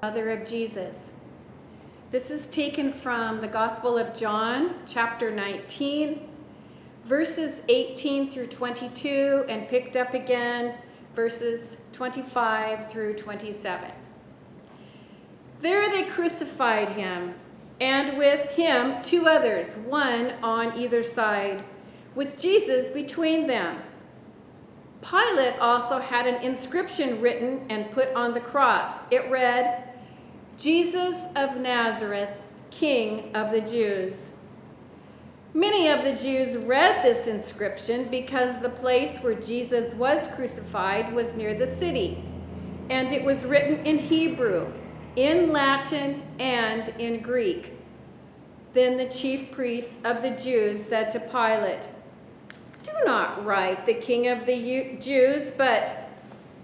Mother of Jesus. This is taken from the Gospel of John, chapter 19, verses 18 through 22, and picked up again, verses 25 through 27. There they crucified him, and with him 2 others, one on either side, with Jesus between them. Pilate also had an inscription written and put on the cross. It read, "Jesus of Nazareth, King of the Jews." Many of the Jews read this inscription because the place where Jesus was crucified was near the city, and it was written in Hebrew, in Latin, and in Greek. Then the chief priests of the Jews said to Pilate, "Do not write the King of the Jews, but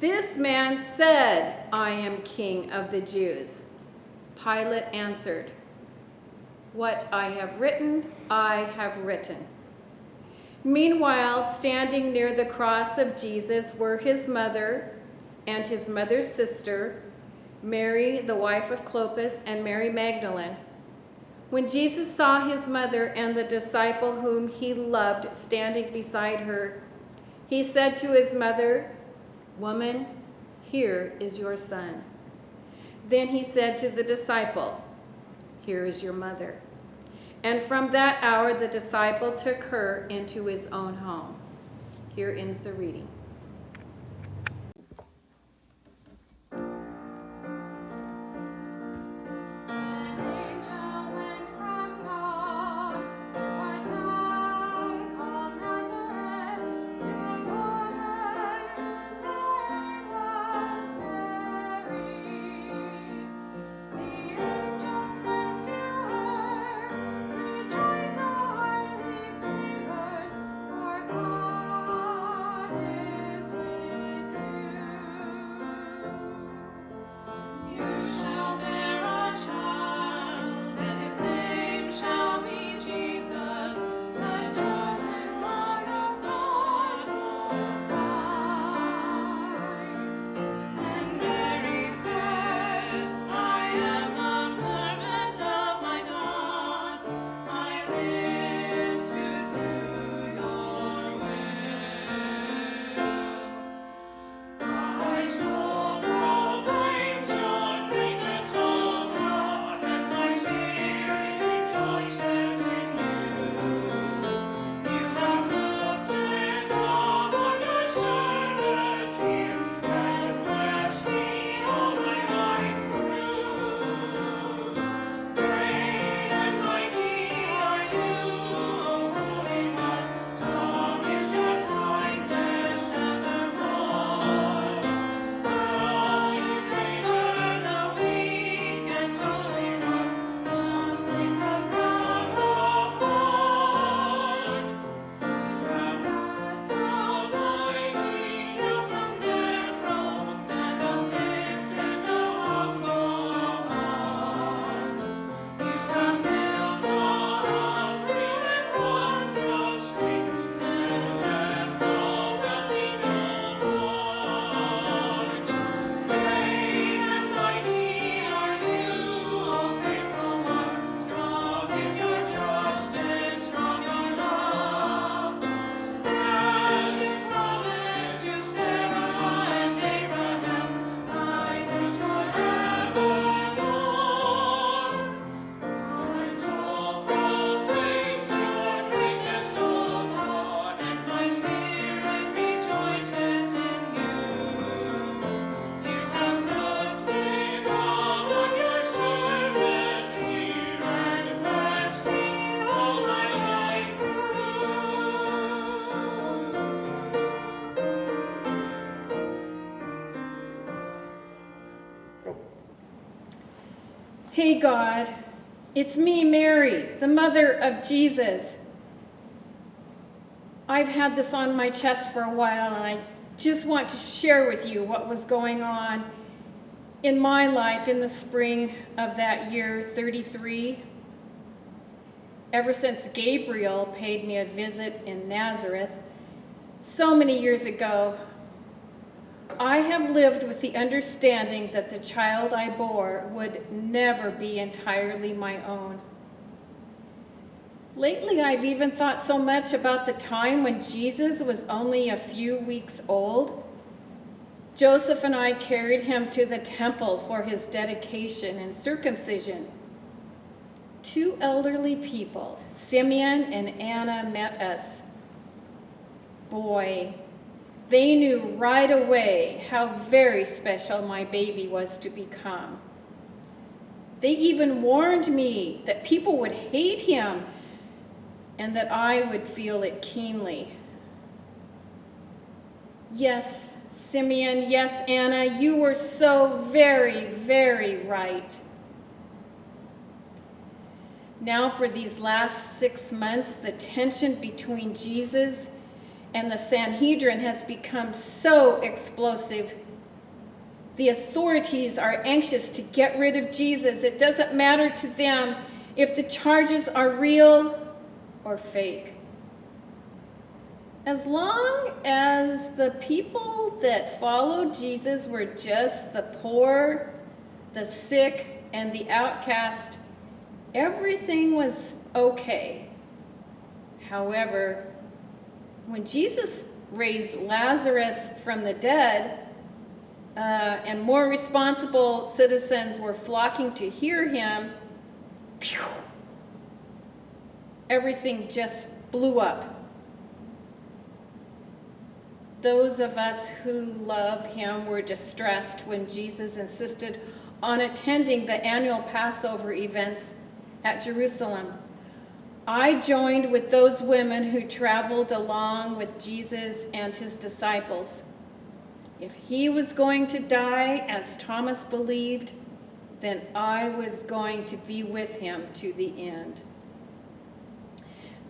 this man said, 'I am King of the Jews.'" Pilate answered, "What I have written, I have written." Meanwhile, standing near the cross of Jesus were his mother and his mother's sister, Mary, the wife of Clopas, and Mary Magdalene. When Jesus saw his mother and the disciple whom he loved standing beside her, he said to his mother, "Woman, here is your son." Then he said to the disciple, "Here is your mother." And from that hour the disciple took her into his own home. Here ends the reading. Hey God, it's me, Mary, the mother of Jesus. I've had this on my chest for a while, and I just want to share with you what was going on in my life in the spring of that year, 33. Ever since Gabriel paid me a visit in Nazareth so many years ago, I have lived with the understanding that the child I bore would never be entirely my own. Lately, I've even thought so much about the time when Jesus was only a few weeks old. Joseph and I carried him to the temple for his dedication and circumcision. Two elderly people, Simeon and Anna, met us. Boy, they knew right away how very special my baby was to become. They even warned me that people would hate him and that I would feel it keenly. Yes, Simeon, yes, Anna, you were so very, very right. Now for these last 6 months, the tension between Jesus and the Sanhedrin has become so explosive. The authorities are anxious to get rid of Jesus. It doesn't matter to them if the charges are real or fake. As long as the people that followed Jesus were just the poor, the sick, and the outcast, everything was okay. However, when Jesus raised Lazarus from the dead, and more responsible citizens were flocking to hear him, everything just blew up. Those of us who love him were distressed when Jesus insisted on attending the annual Passover events at Jerusalem. I joined with those women who traveled along with Jesus and his disciples. If he was going to die, as Thomas believed, then I was going to be with him to the end.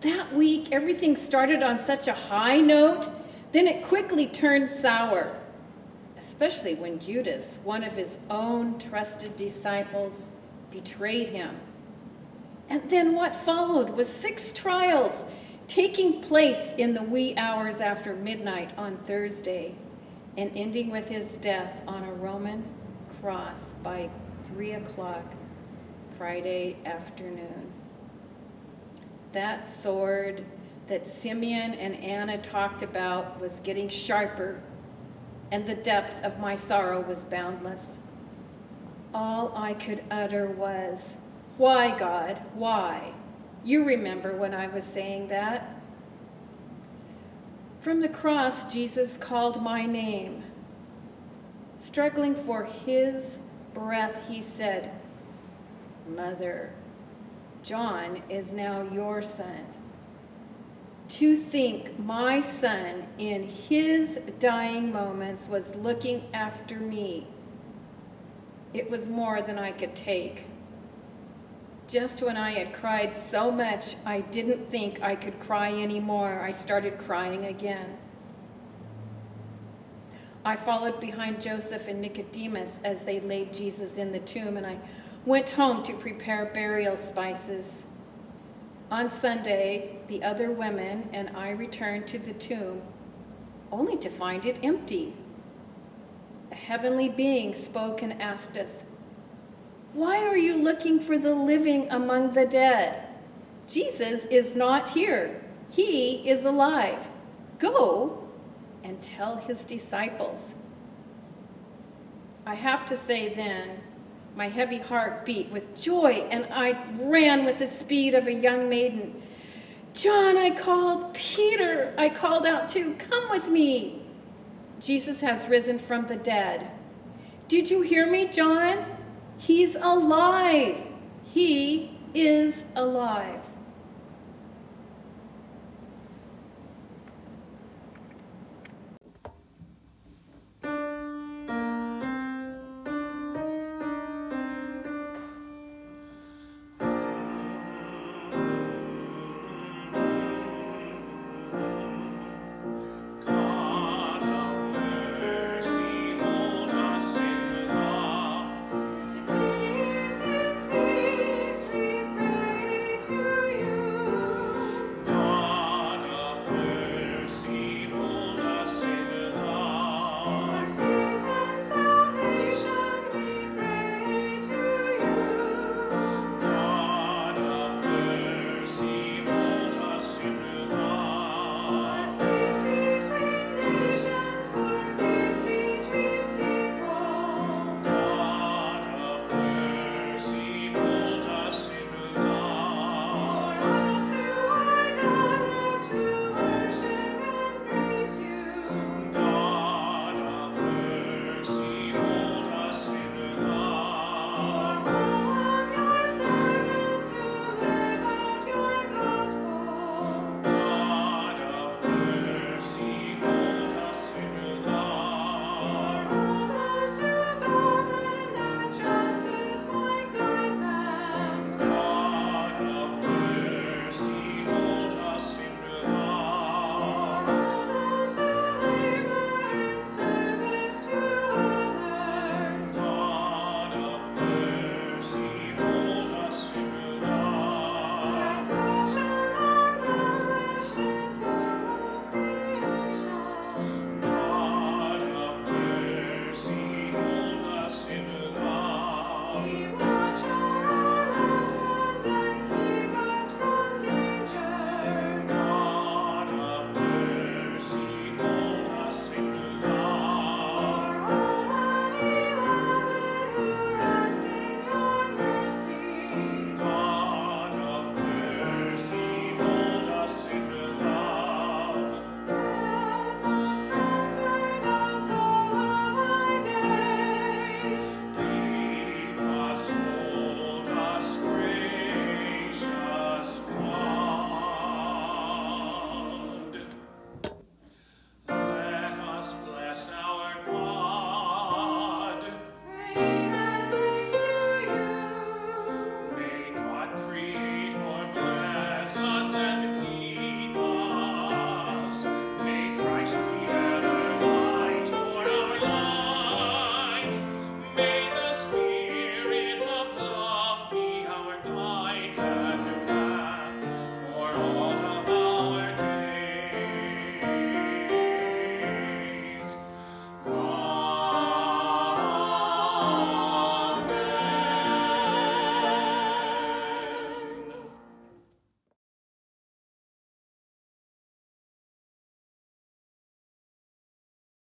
That week, everything started on such a high note, then it quickly turned sour, especially when Judas, one of his own trusted disciples, betrayed him. And then what followed was 6 trials taking place in the wee hours after midnight on Thursday and ending with his death on a Roman cross by 3 o'clock Friday afternoon. That sword that Simeon and Anna talked about was getting sharper, and the depth of my sorrow was boundless. All I could utter was, "Why, God, why?" You remember when I was saying that. From the cross, Jesus called my name. Struggling for his breath, he said, "Mother, John is now your son." To think my son in his dying moments was looking after me, it was more than I could take. Just when I had cried so much I didn't think I could cry anymore, I started crying again. I followed behind Joseph and Nicodemus as they laid Jesus in the tomb, and I went home to prepare burial spices. On Sunday, the other women and I returned to the tomb, only to find it empty. A heavenly being spoke and asked us, "Why are you looking for the living among the dead? Jesus is not here. He is alive. Go and tell his disciples." I have to say then, my heavy heart beat with joy, and I ran with the speed of a young maiden. "John," I called. "Peter," I called out too. "Come with me. Jesus has risen from the dead. Did you hear me, John? He's alive. He is alive."